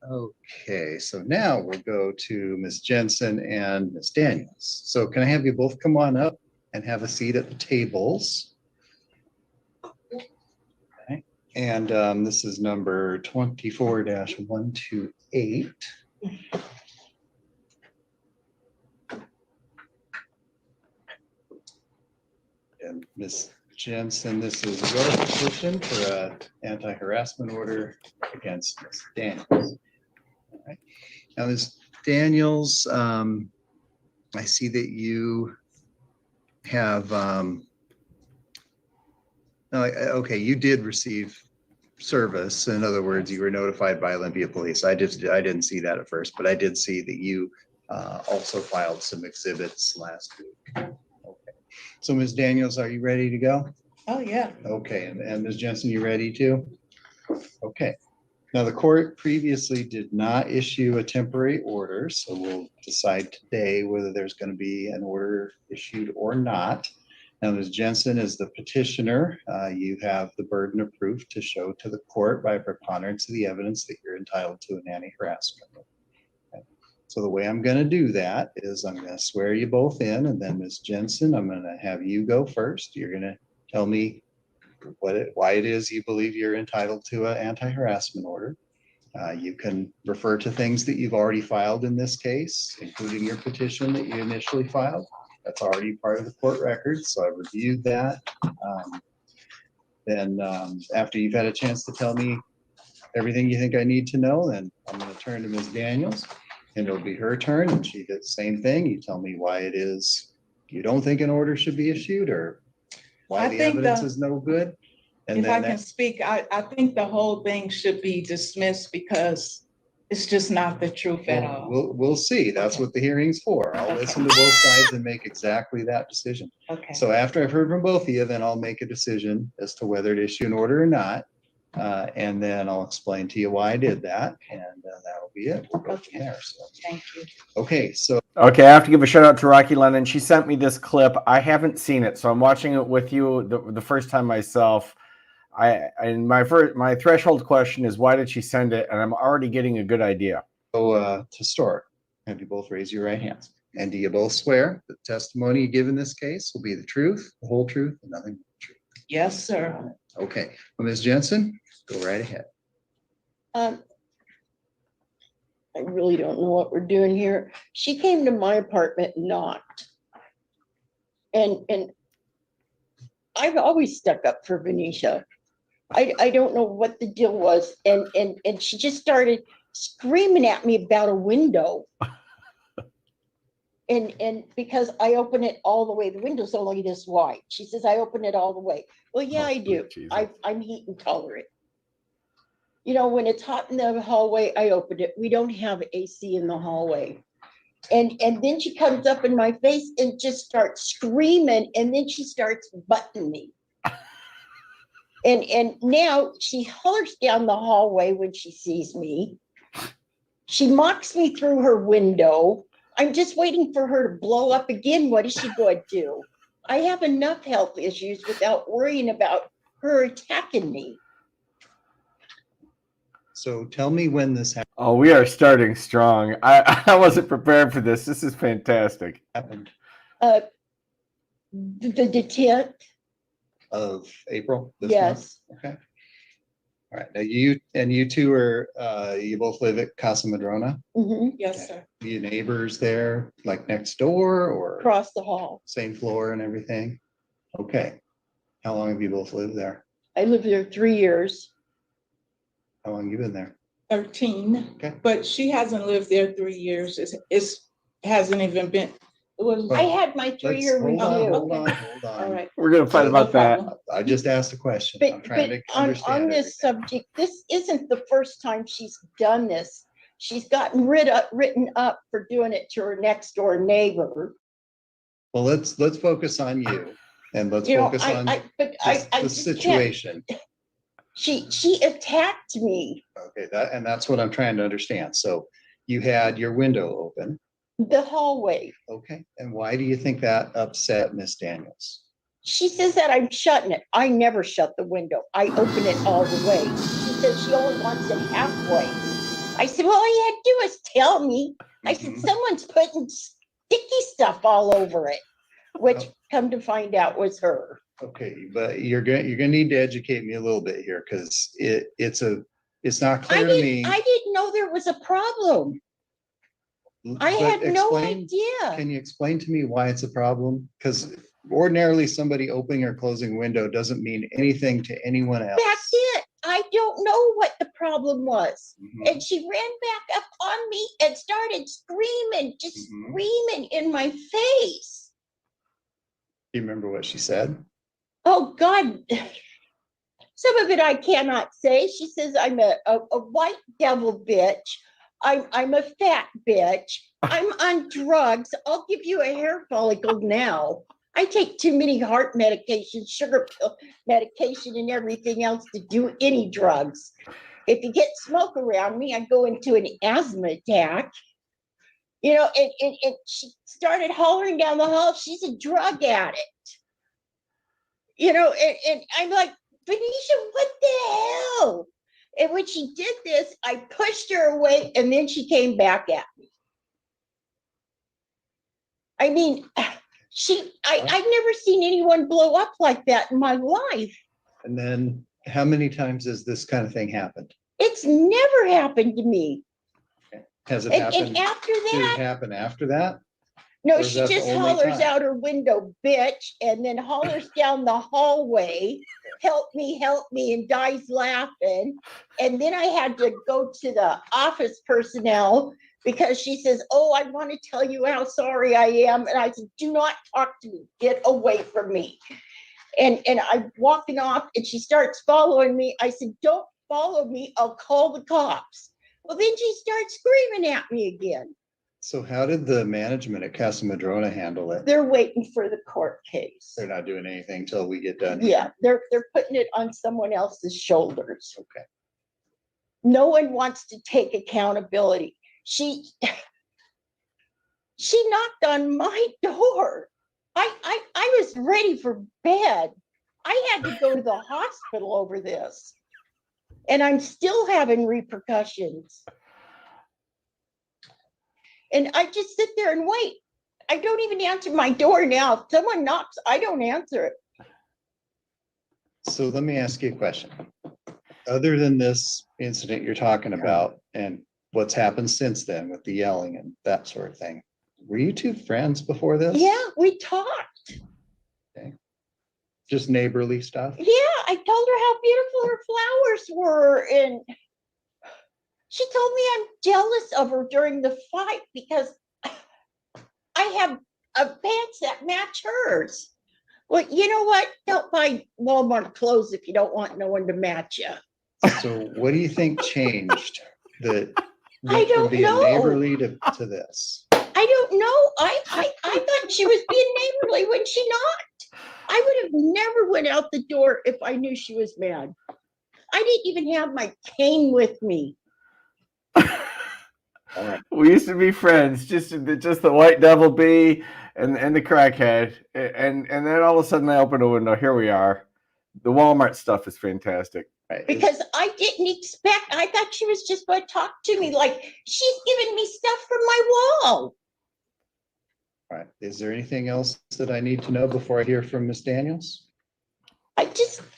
Okay, so now we'll go to Ms. Jensen and Ms. Daniels. So can I have you both come on up and have a seat at the tables? Okay. And this is number 24-128. And Ms. Jensen, this is your petition for an anti-harassment order against Ms. Daniels. All right. Now, Ms. Daniels, I see that you have, okay, you did receive service. In other words, you were notified by Olympia Police. I didn't see that at first, but I did see that you also filed some exhibits last week. Okay. So Ms. Daniels, are you ready to go? Oh, yeah. Okay, and Ms. Jensen, you ready too? Okay. Now, the court previously did not issue a temporary order, so we'll decide today whether there's going to be an order issued or not. Now, Ms. Jensen is the petitioner. You have the burden of proof to show to the court by preponderance of the evidence that you're entitled to an anti-harassment. Okay. So the way I'm going to do that is I'm going to swear you both in, and then Ms. Jensen, I'm going to have you go first. You're going to tell me why it is you believe you're entitled to an anti-harassment order. You can refer to things that you've already filed in this case, including your petition that you initially filed. That's already part of the court record, so I reviewed that. Then after you've had a chance to tell me everything you think I need to know, then I'm going to turn to Ms. Daniels, and it'll be her turn, and she did the same thing. You tell me why it is you don't think an order should be issued, or why the evidence is no good. And if I can speak, I think the whole thing should be dismissed because it's just not the truth at all. We'll see. That's what the hearing's for. I'll listen to both sides and make exactly that decision. Okay. So after I've heard from both of you, then I'll make a decision as to whether to issue an order or not. And then I'll explain to you why I did that. And that'll be it. We'll go from there. So. Thank you. Okay, so. Okay, I have to give a shout out to Rocky Lennon. She sent me this clip. I haven't seen it, so I'm watching it with you the first time myself. My threshold question is, why did she send it? And I'm already getting a good idea. So to start, have you both raise your right hands? And do you both swear that the testimony you give in this case will be the truth, the whole truth, and nothing but the truth? Yes, sir. Okay, well, Ms. Jensen, go right ahead. I really don't know what we're doing here. She came to my apartment and knocked. And I've always stuck up for Venetia. I don't know what the deal was. And she just started screaming at me about a window. And because I open it all the way, the window's only this wide. She says, I open it all the way. Well, yeah, I do. I'm heat intolerant. You know, when it's hot in the hallway, I open it. We don't have AC in the hallway. And then she comes up in my face and just starts screaming. And then she starts butting me. And now she hollers down the hallway when she sees me. She mocks me through her window. I'm just waiting for her to blow up again. What is she going to do? I have enough health issues without worrying about her attacking me. So tell me when this happened. Oh, we are starting strong. I wasn't prepared for this. This is fantastic. The 10th of April? Yes. Month? Okay. All right. Now you two are, you both live at Casa Madrona? Mm-hmm. Yes, sir. Are you neighbors there, like next door or? Across the hall. Same floor and everything? Okay. How long have you both lived there? I lived there 3 years. How long have you been there? 13. Okay. But she hasn't lived there 3 years. It hasn't even been. It was. I had my 3-year review. Hold on. All right. We're going to fight about that. I just asked a question. I'm trying to understand on this subject, this isn't the first time she's done this. She's gotten written up for doing it to her next door neighbor. Well, let's focus on you, and let's focus on the situation. She attacked me. Okay, that's what I'm trying to understand. So you had your window open. The hallway. Okay, and why do you think that upset Miss Daniels? She says that I'm shutting it. I never shut the window. I open it all the way. She says she only wants it halfway. I said, well, all you had to do was tell me. I said, Mhm. someone's putting sticky stuff all over it, which come to find out was her. Okay, but you're gonna need to educate me a little bit here, because it's not I clear to me. didn't know there was a problem. I But had no explain- idea. Can you explain to me why it's a problem? Because ordinarily somebody opening or closing a window doesn't mean anything to anyone else. That's it. I don't know what the problem was. Mhm. And she ran back up on me and started screaming, just Mhm. screaming in my face. Do you remember what she said? Oh God. Some of it I cannot say. She says I'm a white devil bitch. I'm a fat bitch. I'm on drugs. I'll give you a hair follicle now. I take too many heart medications, sugar pill medication, and everything else to do any drugs. If you get smoke around me, I go into an asthma attack. You know, and she started hollering down the hall, she's a drug addict. You know, and I'm like, Venetia, what the hell? And when she did this, I pushed her away, and then she came back at me. I mean, I've never seen anyone blow up like that in my life. And then how many times has this kind of thing happened? It's never happened to me. Has it And happened? after Did it that, happen after that? no, or is she that the just only hollers time? out her window, bitch, and then hollers down the hallway, help me, and dies laughing. And then I had to go to the office personnel because she says, oh, I want to tell you how sorry I am. And I said, do not talk to me, get away from me. And I'm walking off and she starts following me. I said, don't follow me, I'll call the cops. Well, then she starts screaming at me again. So how did the management at Casa Madrona handle it? They're waiting for the court case. They're not doing anything till we get done. Yeah, they're putting it on someone else's shoulders. Okay. No one wants to take accountability. She knocked on my door. I was ready for bed. I had to go to the hospital over this. And I'm still having repercussions. And I just sit there and wait. I don't even answer my door now. If someone knocks, I don't answer it. So let me ask you a question. Other than this incident you're talking about and what's happened since then with the yelling and that sort of thing, were you two friends before this? Yeah, we talked. Just neighborly stuff? Yeah, I told her how beautiful her flowers were. And she told me I'm jealous of her during the fight because I have pants that match hers. Well, you know what? Don't buy Walmart clothes if you don't want no one to match you. So what do you think changed that I went from don't being know. neighborly to this? I don't know. I thought she was being neighborly when she not. I would have never went out the door if I knew she was mad. I didn't even have my cane with me. We used to be friends, just the white devil bee and the crackhead, and then all of a sudden I open a window. Here we are. The Walmart stuff is fantastic. Right. Because I didn't expect, I thought she was just going to talk to me like she's giving me stuff from my wall. All right. Is there anything else that I need to know before I hear from Ms. Daniels? I want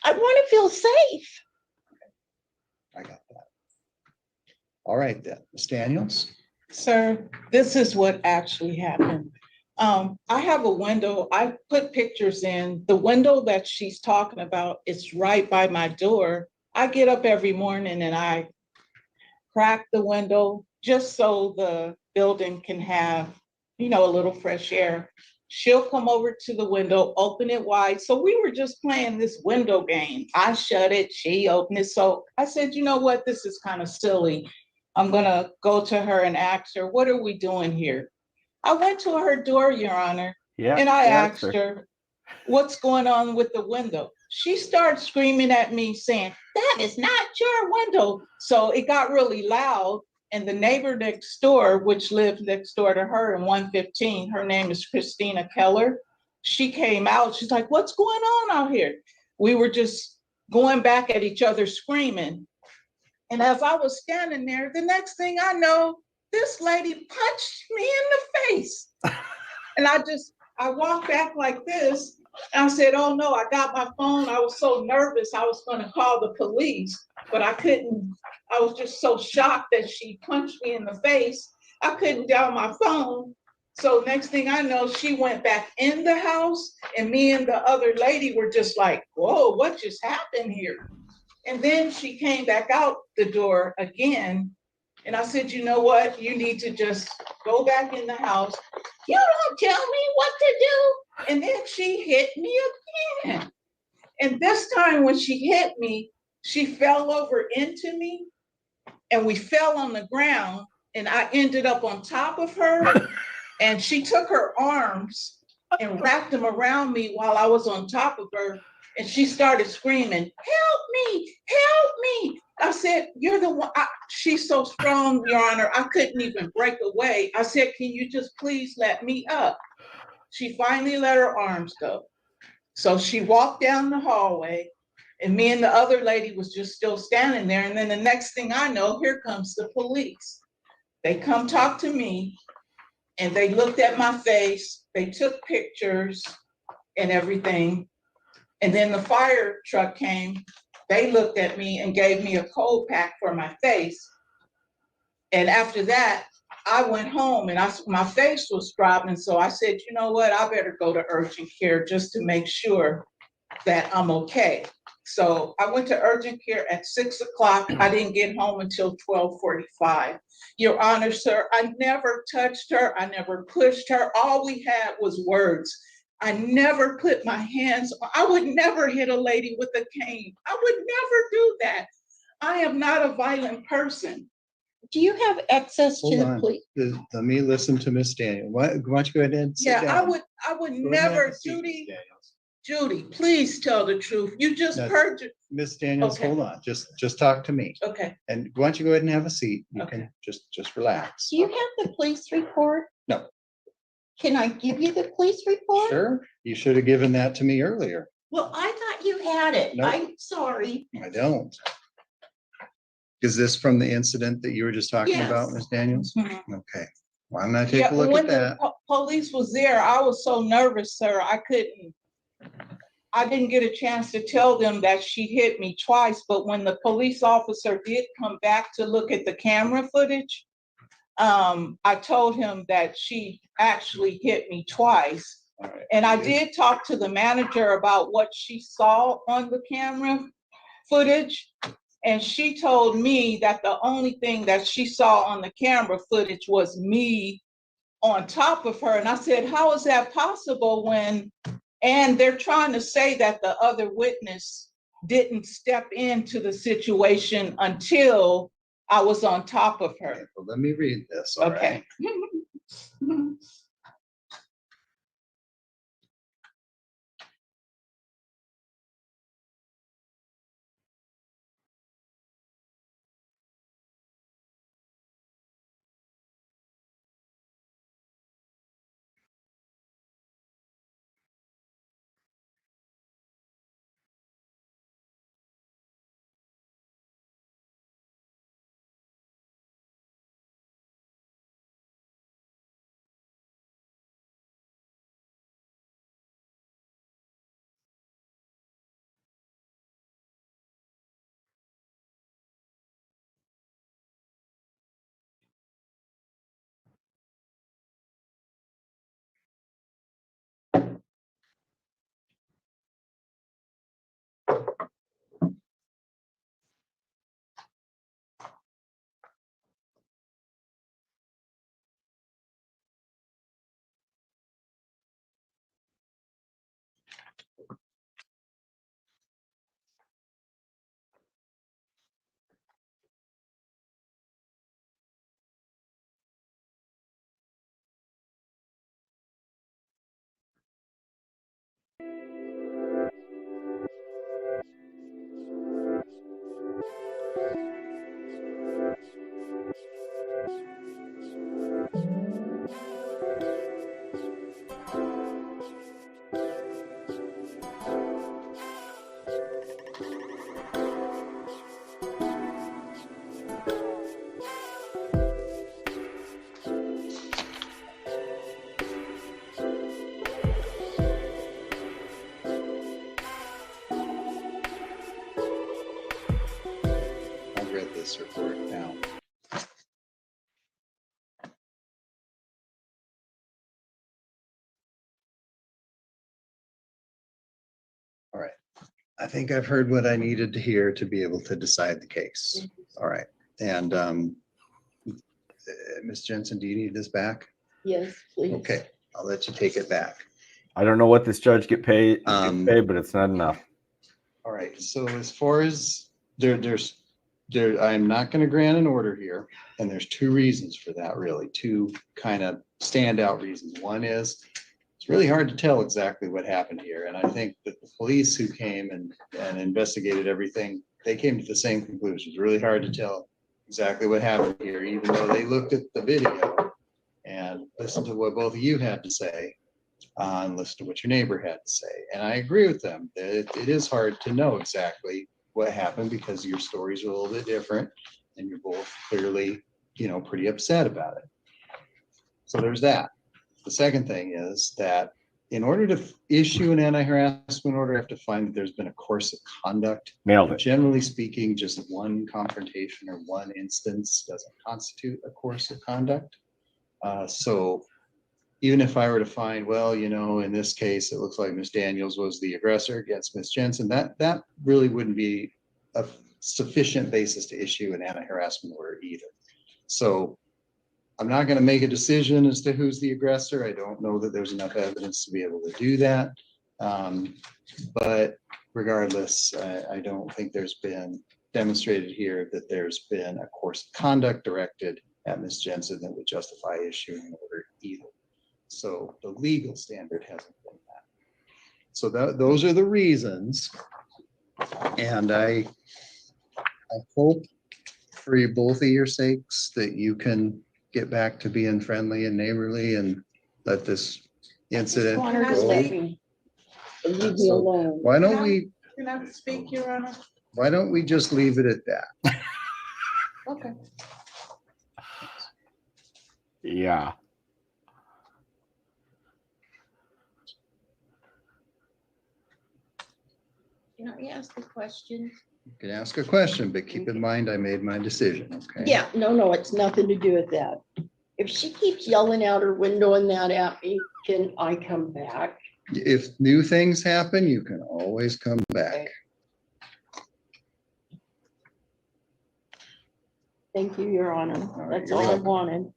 to feel safe. I got that. All right then, Ms. Daniels. Sir, this is what actually happened. I have a window, I put pictures in. The window that she's talking about is right by my door. I get up every morning and I crack the window just so the building can have, a little fresh air. She'll come over to the window, open it wide. So we were just playing this window game. I shut it, she opened it. So I said, you know what, this is kind of silly. I'm gonna go to her and ask her, what are we doing here? I went to her door, Your Honor, Yeah. and I asked her, what's going on with the window? She started screaming at me saying, that is not your window. So it got really loud. And the neighbor next door, which lived next door to her in 115, her name is Christina Keller. She came out, she's like, what's going on out here? We were just going back at each other screaming. And as I was standing there, the next thing I know, this lady punched me in the face. And I walked back like this. And I said, oh no, I got my phone. I was so nervous. I was going to call the police, but I couldn't. I was just so shocked that she punched me in the face. I couldn't dial my phone. So next thing I know, she went back in the house, and me and the other lady were just like, whoa, what just happened here? And then she came back out the door again. And I said, you know what? You need to just go back in the house. You don't tell me what to do. And then she hit me again. And this time when she hit me, she fell over into me and we fell on the ground, and I ended up on top of her. And she took her arms and wrapped them around me while I was on top of her. And she started screaming, help me, help me. I said, you're the one. She's so strong, Your Honor, I couldn't even break away. I said, can you just please let me up? She finally let her arms go. So she walked down the hallway, and me and the other lady was just still standing there. And then the next thing I know, here comes the police. They come talk to me, and they looked at my face. They took pictures and everything. And then the fire truck came. They looked at me and gave me a cold pack for my face. And after that, I went home, and my face was throbbing. So I said, you know what? I better go to urgent care just to make sure that I'm okay. So I went to urgent care at 6 o'clock. I didn't get home until 12:45. Your Honor, sir, I never touched her. I never pushed her. All we had was words. I never put my hands on. I would never hit a lady with a cane. I would never do that. I am not a violent person. Do you have access to Hold the on. police? Let me listen to Miss Daniel. Why don't you go ahead and sit Yeah, down? I would Go ahead and have never, a seat, Miss Judy, Daniels. Judy, please tell the truth. You just No. perjured. Miss Daniels, Okay. hold on. Just talk to me. Okay, And why don't you go ahead and have a seat? You Okay. can just relax. Do you have the police report? No. Can I give you the police report? Sure. You should have given that to me earlier. Well, I thought you had it. Nope. I'm sorry. I don't. Is this from the incident that you were just talking about, Yes. Miss Daniels? Mhm. Okay. Well, I'm gonna take yeah, a look when at the that. police was there, I was so nervous, sir, I didn't get a chance to tell them that she hit me twice, but when the police officer did come back to look at the camera footage, I told him that she actually hit me twice. All right. And I did talk to the manager about what she saw on the camera footage. And she told me that the only thing that she saw on the camera footage was me on top of her. And I said, how is that possible and they're trying to say that the other witness didn't step into the situation until I was on top of her. Okay, well, let me read this. All right. Okay. this report now. All right. I think I've heard what I needed to hear to be able to decide the case. All right. And Ms. Jensen, do you need this back? Yes, please. Okay, I'll let you take it back. I don't know what this judge gets paid, but it's not enough. All right, so as far as I'm not going to grant an order here, and there's two reasons for that, really, two kind of standout reasons. One is it's really hard to tell exactly what happened here, and I think that the police who came and investigated everything, they came to the same conclusion. It's really hard to tell exactly what happened here, even though they looked at the video and listened to what both of you had to say. And listen to what your neighbor had to say. And I agree with them that it is hard to know exactly what happened because your stories are a little bit different and you're both clearly, pretty upset about it. So there's that. The second thing is that in order to issue an anti-harassment order, I have to find that there's been a course of conduct. Nailed it. Generally speaking, just one confrontation or one instance doesn't constitute a course of conduct. So even if I were to find, well, in this case, it looks like Ms. Daniels was the aggressor against Ms. Jensen, that really wouldn't be a sufficient basis to issue an anti-harassment order either. So I'm not going to make a decision as to who's the aggressor. I don't know that there's enough evidence to be able to do that. But regardless, I don't think there's been demonstrated here that there's been a course of conduct directed at Ms. Jensen that would justify issuing an order either. So the legal standard hasn't been met. So those are the reasons. And I hope for you, both of your sakes, that you can get back to being friendly and neighborly and let this incident Want her to go. let me- Leave me So alone. why don't we, Can I speak, Your Honor? why don't we just leave it at that? Okay. Yeah. Can I ask a question? You can ask a question, but keep in mind, I made my decision, okay? Yeah, no, it's nothing to do with that. If she keeps yelling out her window and that at me, can I come back? If new things happen, you can always come back. Thank you, Your Honor. right, That's you're all I welcome. wanted.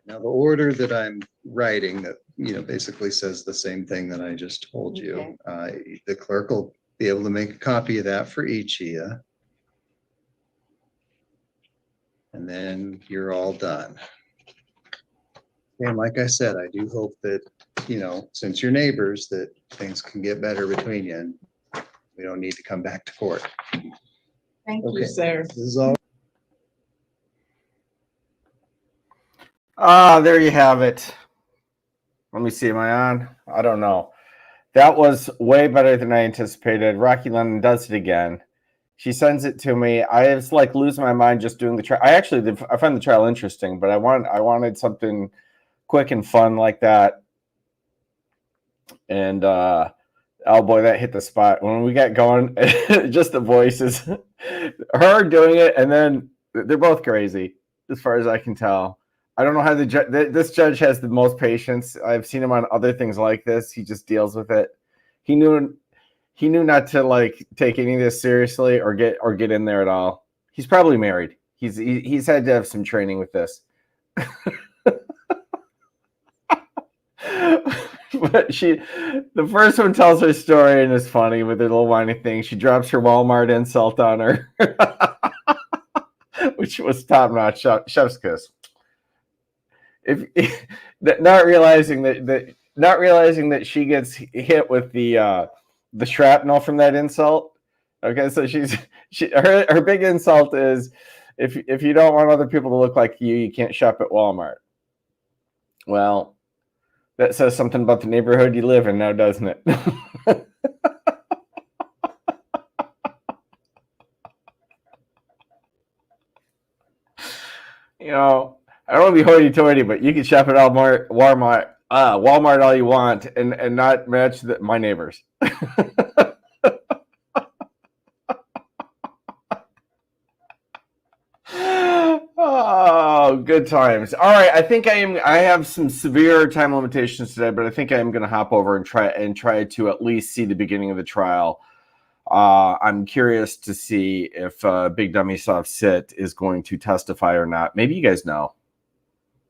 Now, the order that I'm writing that, basically says the same thing that I just told you. The clerk will be able to make a copy of that for each of you. And then you're all done. And like I said, I do hope that, since you're neighbors, that things can get better between you and we don't need to come back to court. Thank Okay. you, sir. This is all. There you have it. Let me see. Am I on? I don't know. That was way better than I anticipated. Rocky London does it again. She sends it to me. I was like losing my mind just doing the trial. I find the trial interesting, but I wanted something quick and fun like that. And oh boy, that hit the spot when we got going. Just the voices, her doing it, and then they're both crazy, as far as I can tell. I don't know how this judge has the most patience. I've seen him on other things like this. He just deals with it. He knew not to like take any of this seriously or get in there at all. He's probably married. He's had to have some training with this. But the first one tells her story and is funny with her little whiny thing. She drops her Walmart insult on her, which was top notch. Chef's kiss. Not realizing that she gets hit with the shrapnel from that insult. Okay, so her big insult is if you don't want other people to look like you can't shop at Walmart. Well, that says something about the neighborhood you live in now, doesn't it? I don't want to be hoity-toity, but you can shop at Walmart Walmart all you want and not match my neighbors. Oh, good times. All right, I think I have some severe time limitations today, but I think I am going to hop over and try to at least see the beginning of the trial. I'm curious to see if Big Dummy Soft Sit is going to testify or not. Maybe you guys know.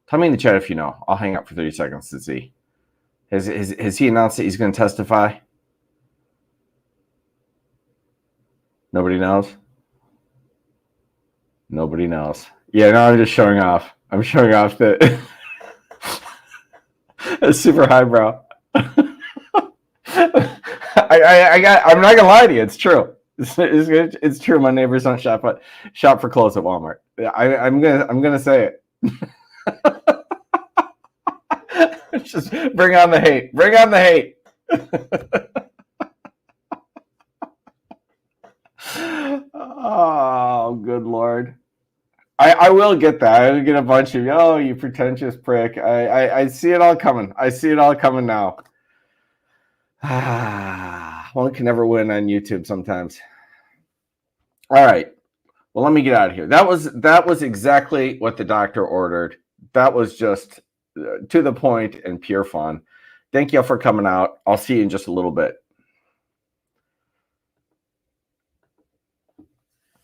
Tell me in the chat if you know. I'll hang up for 30 seconds to see. Has he announced that he's going to testify? Nobody knows? Nobody knows. Yeah, no, I'm just showing off. I'm showing off that it's super highbrow. I'm not gonna lie to you. It's true. It's true. My neighbors don't shop for clothes at Walmart. I'm gonna say it. Just bring on the hate. Bring on the hate. Oh, good Lord. I will get that. I will get a bunch of, oh, you pretentious prick. I see it all coming. I see it all coming now. One can never win on YouTube sometimes. All right. Well, let me get out of here. That was exactly what the doctor ordered. That was just to the point and pure fun. Thank you all for coming out. I'll see you in just a little bit.